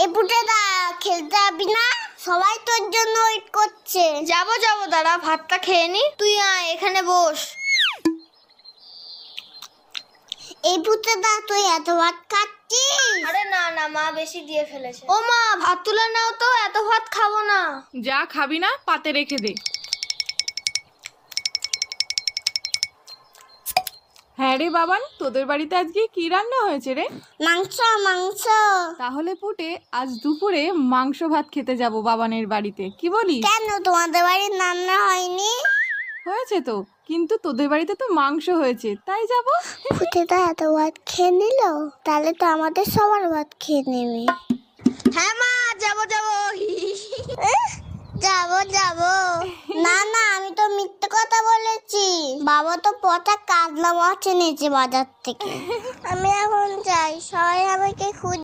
এ পুটেদা খেলতে যাবি না? সবাই তোর জন্য ওয়েট করছে। যাবো দাঁড়া, ভাতটা খেয়ে নি। তুই আয় এখানে বস। এই পুটেদা তুই এত ভাত খাচ্ছিস? আরে না মা বেশি দিয়ে ফেলেছে। ও মা, ভাত তুলে নাও তো, এত ভাত খাবো না। যা খাবি না পাতে রেখে দে। হ্যাঁ রে বাবান, তোদের বাড়িতে আজকে কি রান্না হয়েছে রে? মাংস মাংস। তাহলে পুটে আজ দুপুরে মাংস ভাত খেতে যাব বাবানের বাড়িতে, কি বলিস? কেন তোমাদের বাড়ির রান্না হয়নি? হয়েছে তো, কিন্তু তোদের বাড়িতে তো মাংস হয়েছে, তাই যাব। পুটেদা এত ভাত খেয়ে নিল, তাহলে তো আমাদের সবার ভাত খেয়ে নেবে। হ্যাঁ মা, যাবো যাবো না আমি তো মিথ্যে কথা বলেছি। বাবা তো পচা কাতলা মাছ এনেছে বাজার থেকে। আমি এখন যাই, সবাই আমাকে খুঁজে